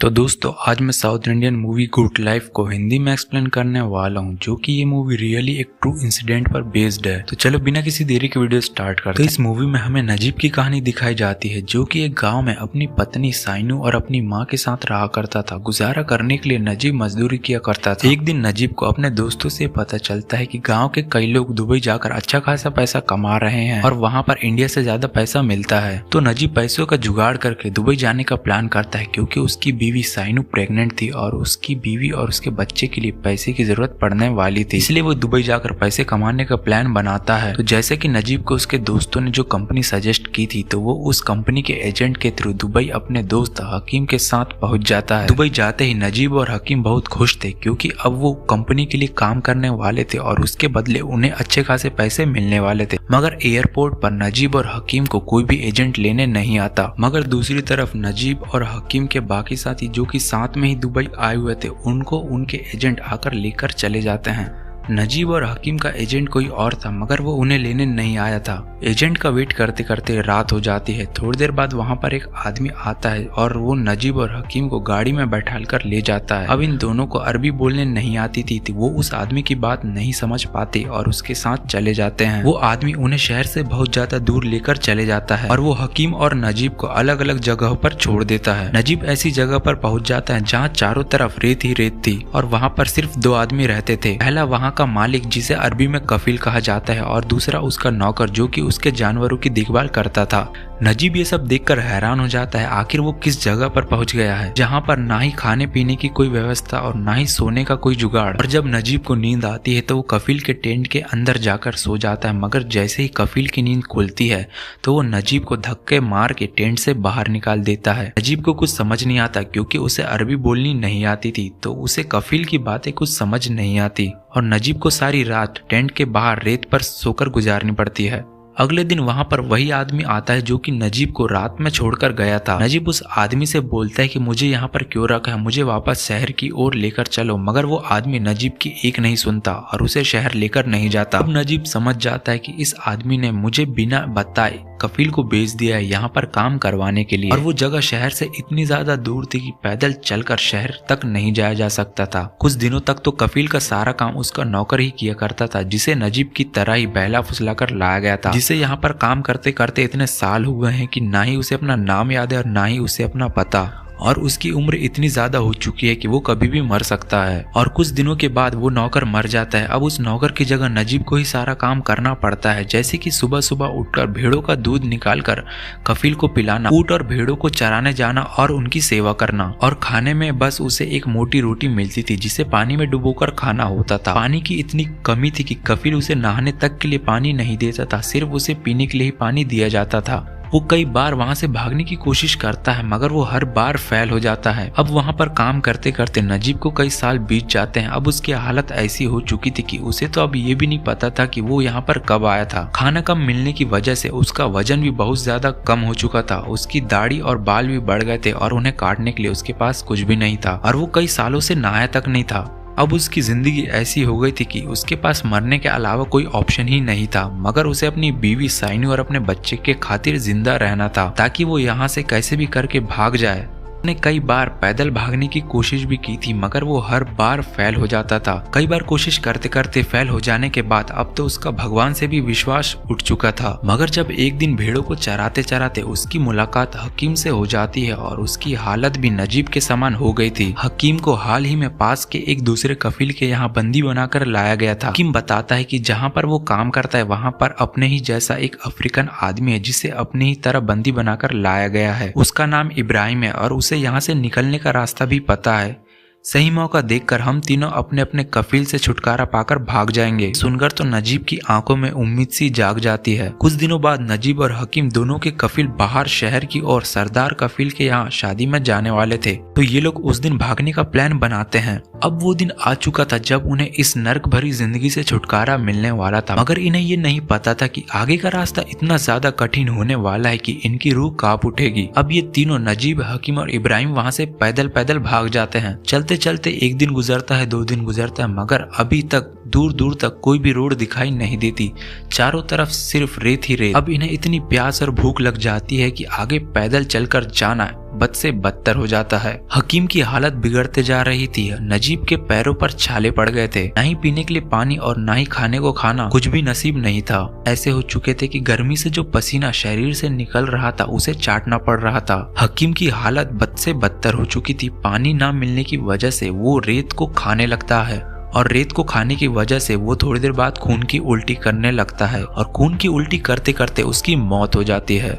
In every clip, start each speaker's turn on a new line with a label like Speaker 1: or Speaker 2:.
Speaker 1: तो दोस्तों आज मैं south Indian movie good life को हिंदी में एक्सप्लेन करने वाला हूँ, जो कि ये मूवी रियली एक ट्रू इंसिडेंट पर बेस्ड है। तो चलो बिना किसी देरी के वीडियो स्टार्ट करते हैं। तो इस मूवी में हमें नजीब की कहानी दिखाई जाती है, जो कि एक गांव में अपनी पत्नी साइनू और अपनी माँ के साथ रहा करता था। गुजारा करने के लिए नजीब मजदूरी किया करता था। एक दिन नजीब को अपने दोस्तों से पता चलता है कि गाँव के कई लोग दुबई जाकर अच्छा खासा पैसा कमा रहे हैं और वहाँ पर इंडिया से ज्यादा पैसा मिलता है। तो नजीब पैसों का जुगाड़ करके दुबई जाने का प्लान करता है, क्योंकि उसकी बीवी साइनू प्रेग्नेंट थी और उसकी बीवी और उसके बच्चे के लिए पैसे की जरूरत पड़ने वाली थी। इसलिए वो दुबई जाकर पैसे कमाने का प्लान बनाता है। तो जैसे कि नजीब को उसके दोस्तों ने जो कंपनी सजेस्ट की थी, तो वो उस कंपनी के एजेंट के थ्रू दुबई अपने दोस्त हकीम के साथ पहुंच जाता है। दुबई जाते ही नजीब और हकीम बहुत खुश थे, क्योंकि अब वो कंपनी के लिए काम करने वाले थे और उसके बदले उन्हें अच्छे खासे पैसे मिलने वाले थे। मगर एयरपोर्ट पर नजीब और हकीम को कोई भी एजेंट लेने नहीं आता। मगर दूसरी तरफ नजीब और हकीम के बाकी साथी जो कि साथ में ही दुबई आए हुए थे, उनको उनके एजेंट आकर लेकर चले जाते हैं। नजीब और हकीम का एजेंट कोई और था, मगर वो उन्हें लेने नहीं आया था। एजेंट का वेट करते करते रात हो जाती है। थोड़ी देर बाद वहां पर एक आदमी आता है और वो नजीब और हकीम को गाड़ी में बैठाकर ले जाता है। अब इन दोनों को अरबी बोलने नहीं आती थी, वो उस आदमी की बात नहीं समझ पाते और उसके साथ चले जाते हैं। वो आदमी उन्हें शहर से बहुत ज्यादा दूर लेकर चले जाता है और वो हकीम और नजीब को अलग अलग जगहों पर छोड़ देता है। नजीब ऐसी जगह पर पहुंच जाता है जहाँ चारों तरफ रेत ही रेत थी और वहाँ पर सिर्फ दो आदमी रहते थे। पहला वहाँ का मालिक, जिसे अरबी में कफील कहा जाता है, और दूसरा उसका नौकर, जो कि उसके जानवरों की देखभाल करता था। नजीब ये सब देखकर हैरान हो जाता है, आखिर वो किस जगह पर पहुंच गया है जहां पर ना ही खाने पीने की कोई व्यवस्था और ना ही सोने का कोई जुगाड़। और जब नजीब को नींद आती है तो वो कफील के टेंट के अंदर जाकर सो जाता है। मगर जैसे ही कफील की नींद खुलती है तो वो नजीब को धक्के मार के टेंट से बाहर निकाल देता है। नजीब को कुछ समझ नहीं आता, क्योंकि उसे अरबी बोलनी नहीं आती थी, तो उसे कफील की बातें कुछ समझ नहीं आती और नजीब को सारी रात टेंट के बाहर रेत पर सोकर गुजारनी पड़ती है। अगले दिन वहां पर वही आदमी आता है जो कि नजीब को रात में छोड़कर गया था। नजीब उस आदमी से बोलता है कि मुझे यहाँ पर क्यों रखा है, मुझे वापस शहर की ओर लेकर चलो। मगर वो आदमी नजीब की एक नहीं सुनता और उसे शहर लेकर नहीं जाता। अब नजीब समझ जाता है कि इस आदमी ने मुझे बिना बताए कफील को भेज दिया है यहाँ पर काम करवाने के लिए, और वो जगह शहर से इतनी ज्यादा दूर थी कि पैदल चलकर शहर तक नहीं जाया जा सकता था। कुछ दिनों तक तो कफील का सारा काम उसका नौकर ही किया करता था, जिसे नजीब की तरह ही बहला फुसला कर लाया गया था। जिसे यहाँ पर काम करते करते इतने साल हुए हैं कि ना ही उसे अपना नाम याद है और ना ही उसे अपना पता, और उसकी उम्र इतनी ज्यादा हो चुकी है कि वो कभी भी मर सकता है। और कुछ दिनों के बाद वो नौकर मर जाता है। अब उस नौकर की जगह नजीब को ही सारा काम करना पड़ता है, जैसे कि सुबह सुबह उठकर भेड़ों का दूध निकालकर कफील को पिलाना, ऊंट और भेड़ों को चराने जाना और उनकी सेवा करना। और खाने में बस उसे एक मोटी रोटी मिलती थी, जिसे पानी में डुबोकर खाना होता था। पानी की इतनी कमी थी कि कफील उसे नहाने तक के लिए पानी नहीं देता था, सिर्फ उसे पीने के लिए ही पानी दिया जाता था। वो कई बार वहां से भागने की कोशिश करता है, मगर वो हर बार फेल हो जाता है। अब वहां पर काम करते करते नजीब को कई साल बीत जाते हैं। अब उसकी हालत ऐसी हो चुकी थी कि उसे तो अब ये भी नहीं पता था कि वो यहाँ पर कब आया था। खाना कम मिलने की वजह से उसका वजन भी बहुत ज्यादा कम हो चुका था। उसकी दाढ़ी और बाल भी बढ़ गए थे और उन्हें काटने के लिए उसके पास कुछ भी नहीं था, और वो कई सालों से नहाया तक नहीं था। अब उसकी जिंदगी ऐसी हो गई थी कि उसके पास मरने के अलावा कोई ऑप्शन ही नहीं था, मगर उसे अपनी बीवी साइनू और अपने बच्चे के खातिर जिंदा रहना था, ताकि वो यहाँ से कैसे भी करके भाग जाए। उसने कई बार पैदल भागने की कोशिश भी की थी, मगर वो हर बार फेल हो जाता था। कई बार कोशिश करते करते फेल हो जाने के बाद अब तो उसका भगवान से भी विश्वास उठ चुका था। मगर जब एक दिन भेड़ों को चराते चराते उसकी मुलाकात हकीम से हो जाती है और उसकी हालत भी नजीब के समान हो गई थी। हकीम को हाल ही में पास के एक दूसरे कफील के यहाँ बंदी बनाकर लाया गया था। हकीम बताता है कि जहाँ पर वो काम करता है वहाँ पर अपने ही जैसा एक अफ्रीकन आदमी है, जिसे अपनी ही तरह बंदी बनाकर लाया गया है। उसका नाम इब्राहिम है और यहाँ से निकलने का रास्ता भी पता है। सही मौका देखकर हम तीनों अपने अपने कफील से छुटकारा पाकर भाग जाएंगे। सुनकर तो नजीब की आंखों में उम्मीद सी जाग जाती है। कुछ दिनों बाद नजीब और हकीम दोनों के कफील बाहर शहर की ओर सरदार कफील के यहाँ शादी में जाने वाले थे, तो ये लोग उस दिन भागने का प्लान बनाते हैं। अब वो दिन आ चुका था जब उन्हें इस नर्क भरी जिंदगी से छुटकारा मिलने वाला था, मगर इन्हें ये नहीं पता था कि आगे का रास्ता इतना ज्यादा कठिन होने वाला है कि इनकी रूह कांप उठेगी। अब ये तीनों नजीब, हकीम और इब्राहिम वहाँ से पैदल पैदल भाग जाते हैं। चलते चलते एक दिन गुजरता है, 2 दिन गुजरता है, मगर अभी तक दूर दूर तक कोई भी रोड दिखाई नहीं देती। चारों तरफ सिर्फ रेत ही रेत। अब इन्हें इतनी प्यास और भूख लग जाती है कि आगे पैदल चलकर जाना बद से बदतर हो जाता है। हकीम की हालत बिगड़ते जा रही थी। नजीब के पैरों पर छाले पड़ गए थे। न ही पीने के लिए पानी और न ही खाने को खाना कुछ भी नसीब नहीं था। ऐसे हो चुके थे कि गर्मी से जो पसीना शरीर से निकल रहा था उसे चाटना पड़ रहा था। हकीम की हालत बद से बदतर हो चुकी थी। पानी ना मिलने की वजह से वो रेत को खाने लगता है और रेत को खाने की वजह से वो थोड़ी देर बाद खून की उल्टी करने लगता है और खून की उल्टी करते करते उसकी मौत हो जाती है।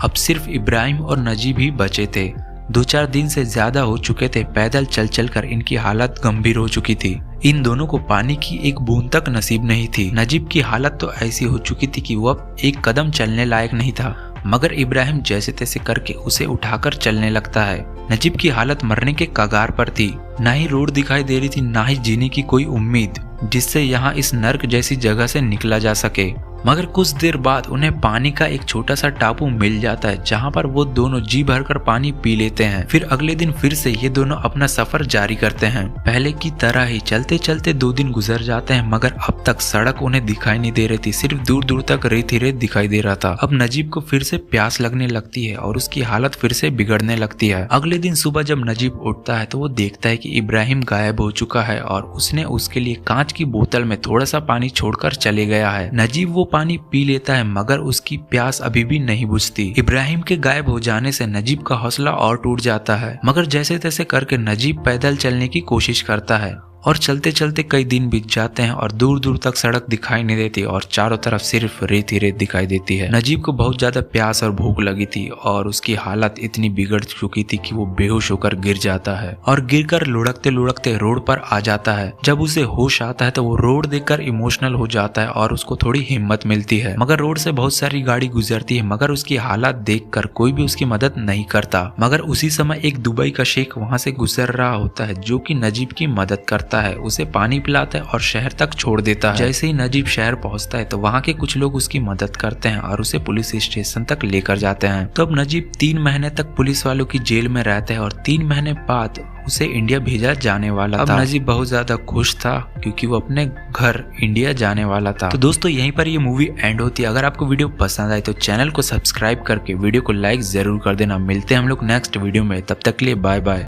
Speaker 1: अब सिर्फ इब्राहिम और नजीब ही बचे थे। 2-4 दिन से ज्यादा हो चुके थे। पैदल चल चल कर इनकी हालत गंभीर हो चुकी थी। इन दोनों को पानी की एक बूंद तक नसीब नहीं थी। नजीब की हालत तो ऐसी हो चुकी थी कि वो अब एक कदम चलने लायक नहीं था, मगर इब्राहिम जैसे तैसे करके उसे उठाकर चलने लगता है। नजीब की हालत मरने के कगार पर थी। ना ही रोड दिखाई दे रही थी, ना ही जीने की कोई उम्मीद जिससे यहाँ इस नर्क जैसी जगह से निकला जा सके। मगर कुछ देर बाद उन्हें पानी का एक छोटा सा टापू मिल जाता है जहाँ पर वो दोनों जी भरकर पानी पी लेते हैं। फिर अगले दिन फिर से ये दोनों अपना सफर जारी करते हैं। पहले की तरह ही चलते चलते 2 दिन गुजर जाते हैं, मगर अब तक सड़क उन्हें दिखाई नहीं दे रही थी। सिर्फ दूर दूर तक रेत ही रेत दिखाई दे रहा था। अब नजीब को फिर से प्यास लगने लगती है और उसकी हालत फिर से बिगड़ने लगती है। अगले दिन सुबह जब नजीब उठता है तो वो देखता है कि इब्राहिम गायब हो चुका है और उसने उसके लिए कांच की बोतल में थोड़ा सा पानी छोड़कर चले गया है। नजीब वो पानी पी लेता है, मगर उसकी प्यास अभी भी नहीं बुझती। इब्राहिम के गायब हो जाने से नजीब का हौसला और टूट जाता है, मगर जैसे तैसे करके नजीब पैदल चलने की कोशिश करता है और चलते चलते कई दिन बीत जाते हैं और दूर दूर तक सड़क दिखाई नहीं देती और चारों तरफ सिर्फ रेत ही रेत दिखाई देती है। नजीब को बहुत ज्यादा प्यास और भूख लगी थी और उसकी हालत इतनी बिगड़ चुकी थी कि वो बेहोश होकर गिर जाता है और गिरकर लुढ़कते लुढ़कते रोड पर आ जाता है। जब उसे होश आता है तो वो रोड देखकर इमोशनल हो जाता है और उसको थोड़ी हिम्मत मिलती है, मगर रोड से बहुत सारी गाड़ी गुजरती है, मगर उसकी हालत देखकर कोई भी उसकी मदद नहीं करता। मगर उसी समय एक दुबई का शेख वहाँ से गुजर रहा होता है जो कि नजीब की मदद करता है, उसे पानी पिलाता है और शहर तक छोड़ देता है। जैसे ही नजीब शहर पहुंचता है तो वहाँ के कुछ लोग उसकी मदद करते हैं और उसे पुलिस स्टेशन तक लेकर जाते हैं। तो अब नजीब 3 महीने तक पुलिस वालों की जेल में रहता है और 3 महीने बाद उसे इंडिया भेजा जाने वाला था। अब नजीब बहुत ज्यादा खुश था क्योंकि वो अपने घर इंडिया जाने वाला था। तो दोस्तों यहीं पर ये मूवी एंड होती है। अगर आपको वीडियो पसंद आए तो चैनल को सब्सक्राइब करके वीडियो को लाइक जरूर कर देना। मिलते हैं हम लोग नेक्स्ट वीडियो में, तब तक के लिए बाय बाय।